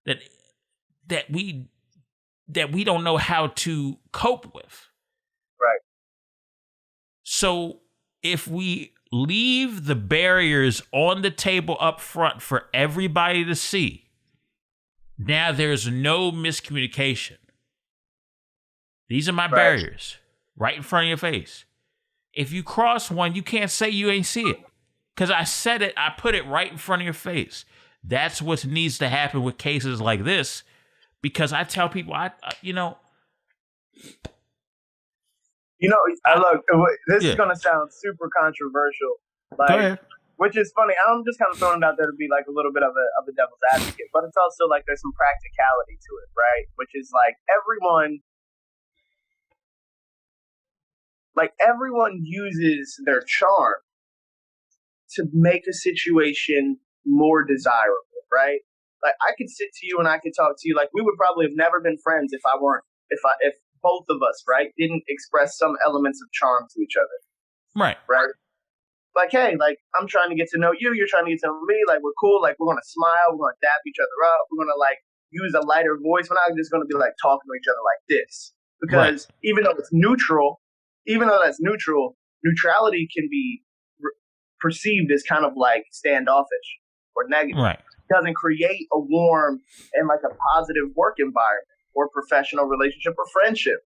that we don't know how to cope with. So if we leave the barriers on the table up front for everybody to see, now there's no miscommunication. These are my barriers right in front of your face. If you cross one, you can't say you ain't see it. Because I said it, I put it right in front of your face. That's what needs to happen with cases like this. Because I tell people, look, this is going to sound super controversial. Go ahead. Which is funny. I'm just kind of throwing it out there to be like a little bit of a devil's advocate. But it's also like there's some practicality to it, right? Which is like everyone uses their charm to make a situation more desirable, right? Like I could sit to you and I could talk to you like we would probably have never been friends if both of us, right, didn't express some elements of charm to each other. Right. Right? Like, hey, like I'm trying to get to know you, you're trying to get to know me, like we're cool, like we're gonna smile, we're gonna dap each other up, we're gonna like use a lighter voice. We're not just gonna be like talking to each other like this. Because even though that's neutral, neutrality can be perceived as kind of like standoffish or negative. Right. It doesn't create a warm and like a positive work environment or professional relationship or friendship.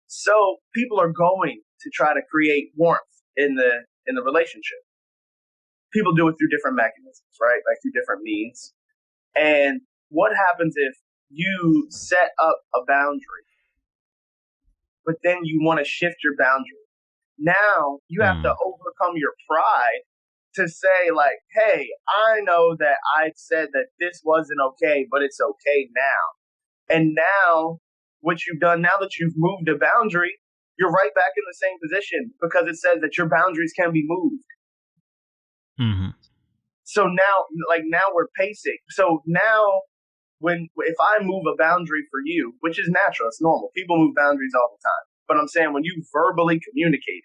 So people are going to try to create warmth in the relationship. People do it through different mechanisms, right? Like through different means. And what happens if you set up a boundary, but then you want to shift your boundary? Now you have to overcome your pride to say like, hey, I know that I said that this wasn't okay, but it's okay now. And now what you've done, now that you've moved a boundary, you're right back in the same position because it says that your boundaries can be moved. Mm-hmm. So now we're pacing. So now if I move a boundary for you, which is natural, it's normal. People move boundaries all the time. But I'm saying when you verbally communicate,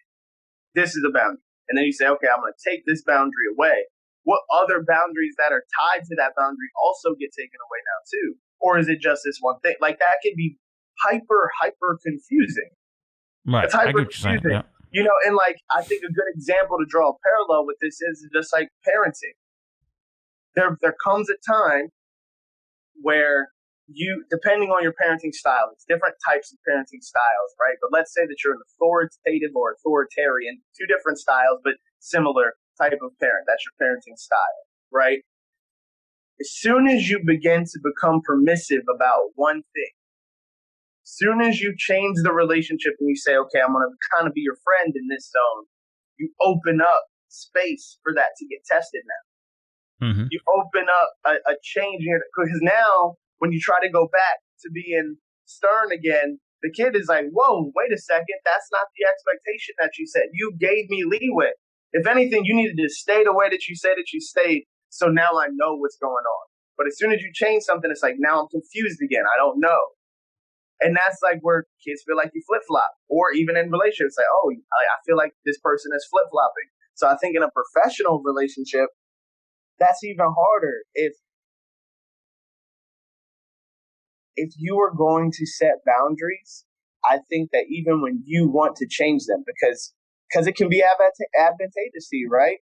this is a boundary. And then you say, okay, I'm going to take this boundary away. What other boundaries that are tied to that boundary also get taken away now too? Or is it just this one thing? Like that can be hyper confusing. Right. It's hyper I get what you're saying, confusing. yeah. And like I think a good example to draw a parallel with this is just like parenting. There comes a time where depending on your parenting style, it's different types of parenting styles, right? But let's say that you're an authoritative or authoritarian, two different styles, but similar type of parent. That's your parenting style, right? As soon as you begin to become permissive about one thing, as soon as you change the relationship and you say, okay, I'm going to kind of be your friend in this zone, you open up space for that to get tested now. Mm-hmm. You open up a change here because now when you try to go back to being stern again, the kid is like, whoa, wait a second. That's not the expectation that you said. You gave me leeway. If anything, you needed to stay the way that you said that you stayed. So now I know what's going on. But as soon as you change something, it's like, now I'm confused again. I don't know. And that's like where kids feel like you flip-flop. Or even in relationships, like, oh, I feel like this person is flip-flopping. So I think in a professional relationship, that's even harder. If you are going to set boundaries, I think that even when you want to change them, because it can be advantageous to you, right?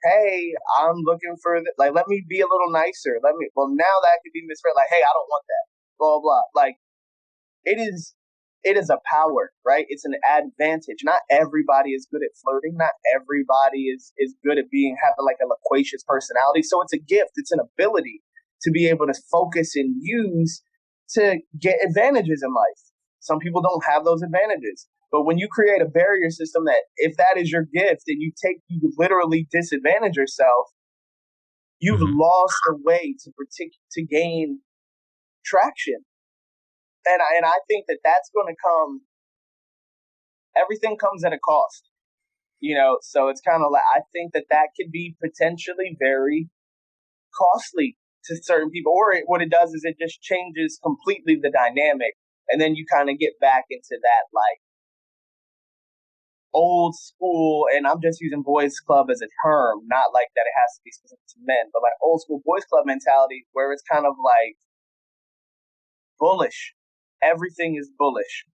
Hey, I'm looking for let me be a little nicer. Now that could be misread. Like, hey, I don't want that. Blah, blah. Like, it is a power, right? It's an advantage. Not everybody is good at flirting. Not everybody is good at having like a loquacious personality. So it's a gift. It's an ability to be able to focus and use to get advantages in life. Some people don't have those advantages. But when you create a barrier system that if that is your gift and you literally disadvantage yourself, you've lost a way to gain traction. And I think that's going to come. Everything comes at a cost, so it's kind of like, I think that could be potentially very costly to certain people, or what it does is it just changes completely the dynamic. And then you kind of get back into that like old school, and I'm just using boys club as a term, not like that it has to be specific to men, but like old school boys club mentality where it's kind of like bullish. Everything is bullish.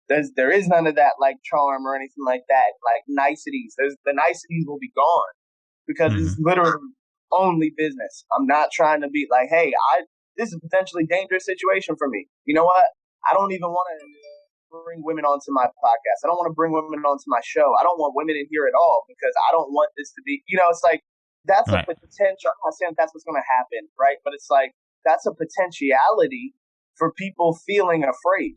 There is none of that like charm or anything like that, like niceties. The niceties will be gone because it's literally only business. I'm not trying to be like, hey, this is a potentially dangerous situation for me. You know what? I don't even want to bring women onto my podcast. I don't want to bring women onto my show. I don't want women in here at all because I don't want this to be, it's like, that's a potential. I'm not saying that's what's going to happen, right? But it's like, that's a potentiality for people feeling afraid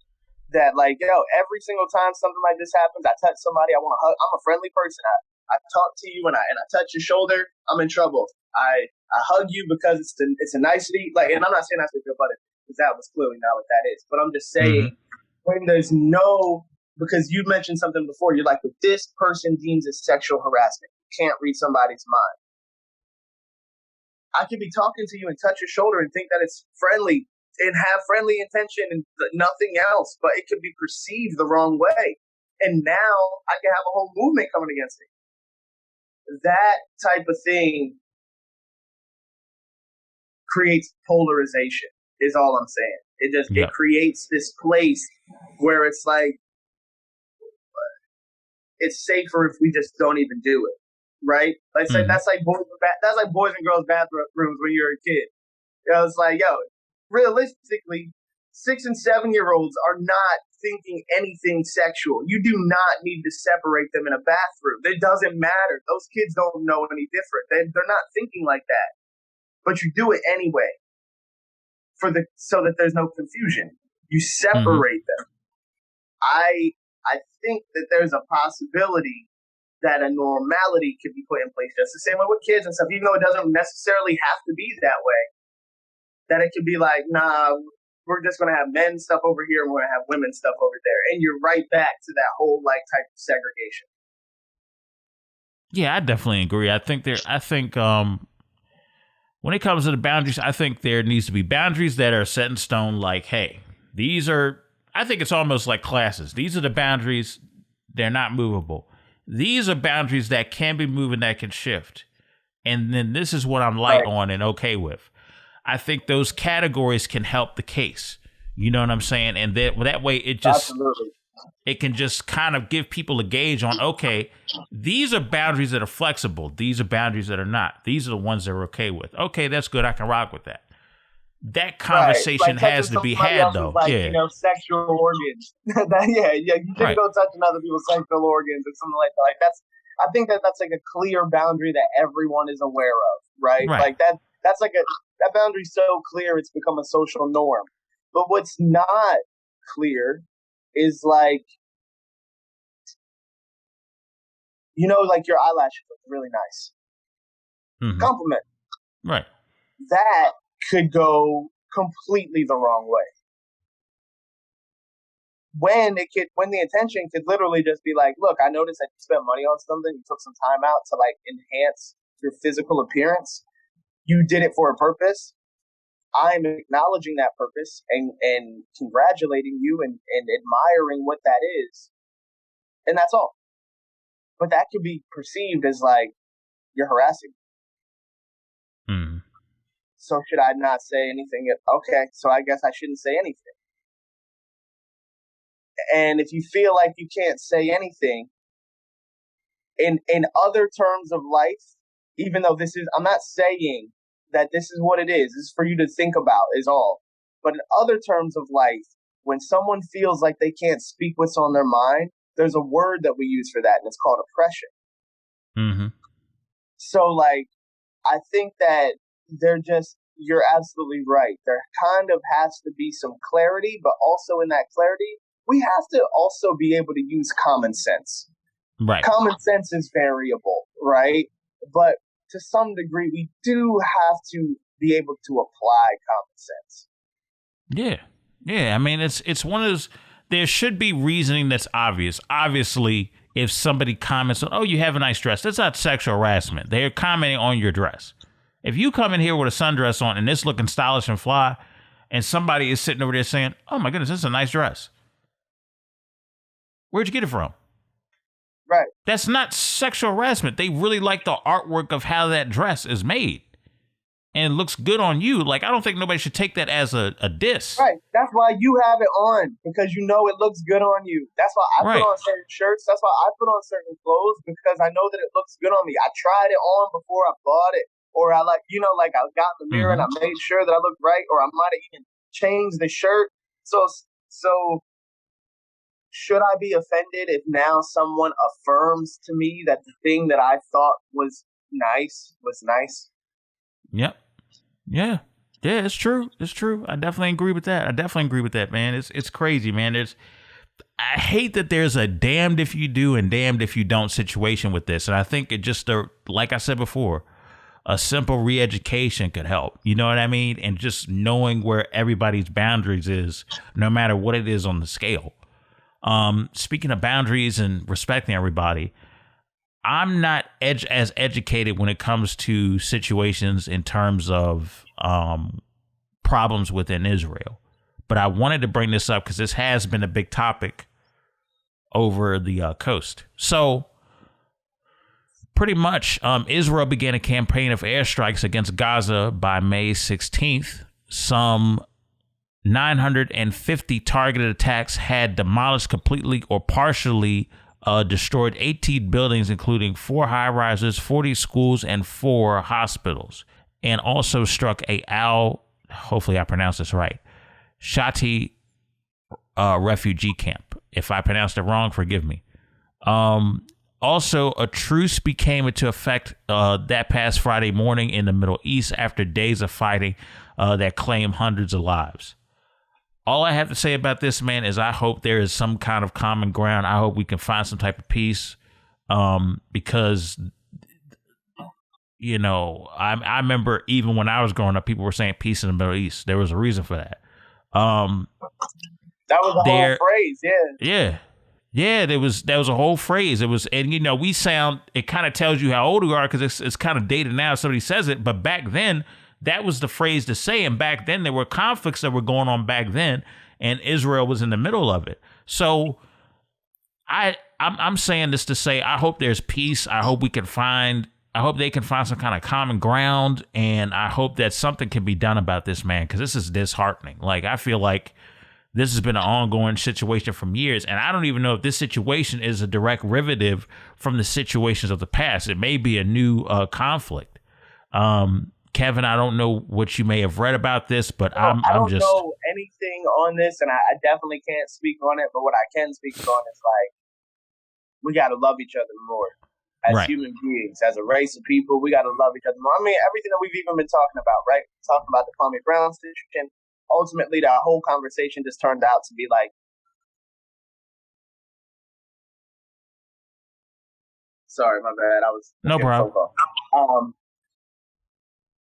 that like, every single time something like this happens, I touch somebody, I want to hug. I'm a friendly person. I talk to you and I touch your shoulder, I'm in trouble. I hug you because it's a nicety. Like, and I'm not saying that's a good buddy because that was clearly not what that is. But I'm just saying when there's because you mentioned something before, you're like, if this person deems it sexual harassment, you can't read somebody's mind. I could be talking to you and touch your shoulder and think that it's friendly and have friendly intention and nothing else, but it could be perceived the wrong way. And now I can have a whole movement coming against it. That type of thing creates polarization is all I'm saying. It creates this place where it's like, it's safer if we just don't even do it. Right? Like that's like boys and girls bathrooms when you're a kid. It's like, realistically, 6 and 7 year olds are not thinking anything sexual. You do not need to separate them in a bathroom. It doesn't matter. Those kids don't know any different. They're not thinking like that. But you do it anyway so that there's no confusion. You separate them. I think that there's a possibility that a normality could be put in place just the same way with kids and stuff, even though it doesn't necessarily have to be that way. That it could be like, nah, we're just going to have men stuff over here and we're going to have women stuff over there. And you're right back to that whole like type of segregation. Yeah, I definitely agree. I think when it comes to the boundaries, I think there needs to be boundaries that are set in stone. Like, hey, I think it's almost like classes. These are the boundaries. They're not movable. These are boundaries that can be moved, that can shift. And then this is what I'm light on and okay with. I think those categories can help the case. You know what I'm saying? And that way it can just kind of give people a gauge on, okay, these are boundaries that are flexible. These are boundaries that are not. These are the ones that we're okay with. Okay, that's good. I can rock with that. That conversation has to be had, though. Sexual organs. You shouldn't go touching other people's sexual organs or something like that. Like I think that's like a clear boundary that everyone is aware of, right? Like that's like that boundary's so clear it's become a social norm. But what's not clear is like, like your eyelashes look really nice. Compliment. Right. That could go completely the wrong way. When the intention could literally just be like, look, I noticed that you spent money on something, you took some time out to like enhance your physical appearance. You did it for a purpose. I'm acknowledging that purpose and congratulating you and admiring what that is. And that's all. But that could be perceived as like, you're harassing me. So should I not say anything? Okay, so I guess I shouldn't say anything. And if you feel like you can't say anything, in other terms of life, even though I'm not saying that this is what it is. This is for you to think about is all. But in other terms of life, when someone feels like they can't speak what's on their mind, there's a word that we use for that, and it's called oppression. So, like, I think that you're absolutely right. There kind of has to be some clarity, but also in that clarity, we have to also be able to use common sense. Right. Common sense is variable, right? But to some degree, we do have to be able to apply common sense. Yeah. Yeah. I mean, it's one of those, there should be reasoning that's obvious. Obviously, if somebody comments on, oh, you have a nice dress, that's not sexual harassment. They're commenting on your dress. If you come in here with a sundress on and it's looking stylish and fly, and somebody is sitting over there saying, oh my goodness, this is a nice dress. Where'd you get it from? Right. That's not sexual harassment. They really like the artwork of how that dress is made. and it looks good on you, like, I don't think nobody should take that as a diss. Right. That's why you have it on, because you know it looks good on you. That's why I put on certain shirts. That's why I put on certain clothes, because I know that it looks good on me. I tried it on before I bought it, or I I got in the mirror and I made sure that I looked right, or I might have even changed the shirt. So should I be offended if now someone affirms to me that the thing that I thought was nice was nice? Yep. Yeah. Yeah, it's true. It's true. I definitely agree with that. Man. It's crazy, man. I hate that there's a damned if you do and damned if you don't situation with this. And I think it just, like I said before, a simple re-education could help. You know what I mean? And just knowing where everybody's boundaries is, no matter what it is on the scale. Speaking of boundaries and respecting everybody, I'm not as educated when it comes to situations in terms of problems within Israel. But I wanted to bring this up because this has been a big topic over the coast. So pretty much Israel began a campaign of airstrikes against Gaza by May 16th. Some 950 targeted attacks had demolished completely or partially destroyed 18 buildings, including 4 high-rises, 40 schools, and 4 hospitals, and also struck hopefully I pronounced this right, Shati refugee camp. If I pronounced it wrong, forgive me. Also, a truce became into effect that past Friday morning in the Middle East after days of fighting that claimed hundreds of lives. All I have to say about this, man, is I hope there is some kind of common ground. I hope we can find some type of peace, because, you know, I remember even when I was growing up, people were saying peace in the Middle East. There was a reason for that. That was a whole phrase, yeah. Yeah, that was a whole phrase. It was, and you know, it kind of tells you how old we are because it's kind of dated now. Somebody says it, but back then, that was the phrase to say. And back then, there were conflicts that were going on back then, and Israel was in the middle of it. So I'm saying this to say, I hope there's peace. I hope they can find some kind of common ground, and I hope that something can be done about this, man, because this is disheartening. Like, I feel like this has been an ongoing situation from years, and I don't even know if this situation is a direct derivative from the situations of the past. It may be a new conflict. Kevin, I don't know what you may have read about this, but I don't know anything on this, and I definitely can't speak on it. But what I can speak on is, like, we got to love each other more as human beings, as a race of people. We got to love each other more. I mean, everything that we've even been talking about, right? Talking about the Kwame Brown situation. Ultimately, that whole conversation just turned out to be like, sorry, my bad. I was no problem.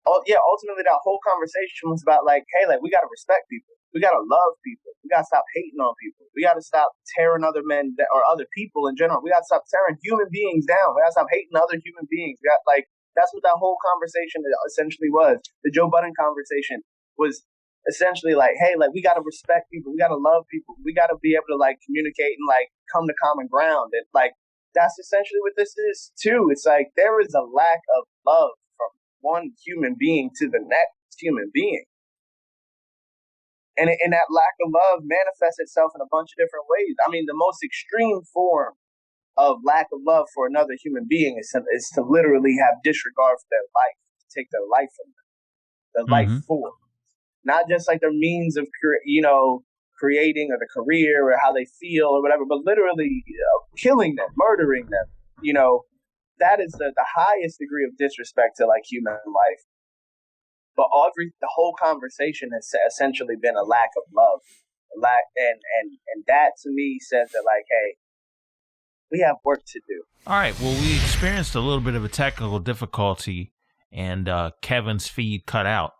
Ultimately, that whole conversation was about, like, hey, like, we got to respect people. We got to love people. We got to stop hating on people. We got to stop tearing other men or other people in general. We got to stop tearing human beings down. We got to stop hating other human beings. That's what that whole conversation essentially was. The Joe Budden conversation was essentially like, hey, like, we got to respect people. We got to love people. We got to be able to, like, communicate and, like, come to common ground. And, like, that's essentially what this is too. It's like there is a lack of love from one human being to the next human being. And that lack of love manifests itself in a bunch of different ways. I mean, the most extreme form of lack of love for another human being is to literally have disregard for their life, to take their life from them, their life form. Not just like their means of, creating or the career or how they feel or whatever, but literally killing them, murdering them. You know, that is the highest degree of disrespect to, like, human life. But the whole conversation has essentially been a lack of love, and that to me says that, like, hey, we have work to do. All right. Well, we experienced a little bit of a technical difficulty, and Kevin's feed cut out.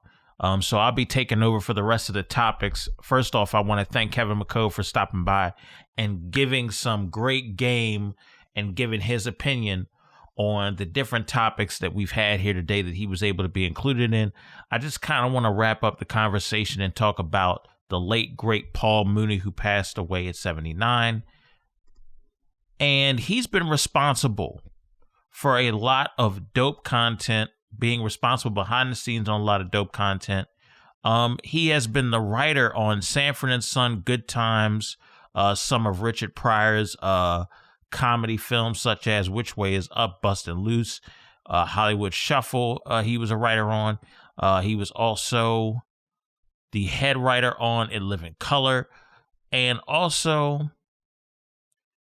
So I'll be taking over for the rest of the topics. First off, I want to thank Kevin McCove for stopping by and giving some great game and giving his opinion on the different topics that we've had here today that he was able to be included in. I just kind of want to wrap up the conversation and talk about the late, great Paul Mooney, who passed away at 79. And he's been responsible for a lot of dope content being responsible behind the scenes on a lot of dope content. He has been the writer on Sanford and Son, Good Times, some of Richard Pryor's comedy films such as Which Way Is Up, Bustin' Loose, Hollywood Shuffle. He was a writer on. He was also the head writer on In Living Color, and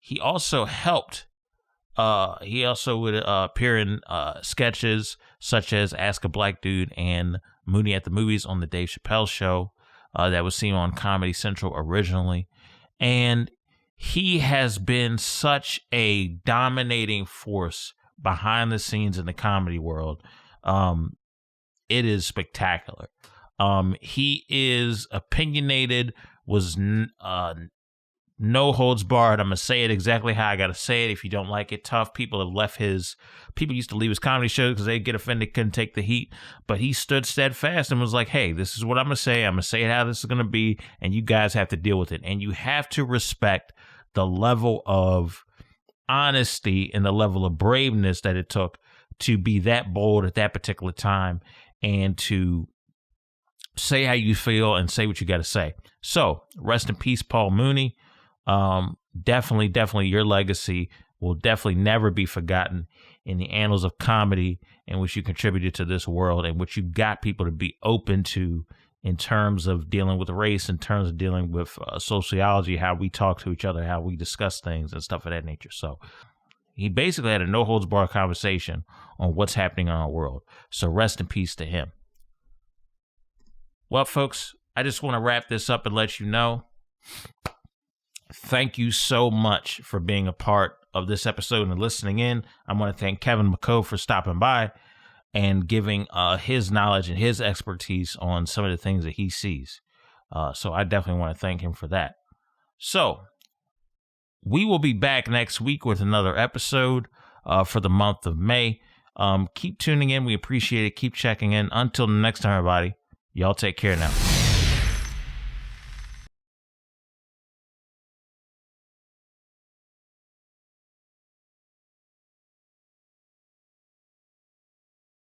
he also helped. He also would appear in sketches such as Ask a Black Dude and Mooney at the Movies on the Dave Chappelle Show that was seen on Comedy Central originally. And he has been such a dominating force behind the scenes in the comedy world. It is spectacular. He is opinionated, was no holds barred. I'm going to say it exactly how I got to say it. If you don't like it, tough. People used to leave his comedy shows because they'd get offended, couldn't take the heat. But he stood steadfast and was like, hey, this is what I'm going to say. I'm going to say it how this is going to be. And you guys have to deal with it. And you have to respect the level of honesty and the level of braveness that it took to be that bold at that particular time and to say how you feel and say what you got to say. So rest in peace, Paul Mooney. Definitely your legacy will definitely never be forgotten in the annals of comedy and which you contributed to this world and which you got people to be open to in terms of dealing with race, in terms of dealing with sociology, how we talk to each other, how we discuss things and stuff of that nature. So he basically had a no holds barred conversation on what's happening in our world. So rest in peace to him. Well, folks, I just want to wrap this up and let you know, thank you so much for being a part of this episode and listening in. I want to thank Kevin McCove for stopping by and giving his knowledge and his expertise on some of the things that he sees. So I definitely want to thank him for that. So we will be back next week with another episode for the month of May. Keep tuning in. We appreciate it. Keep checking in. Until next time, everybody, y'all take care now.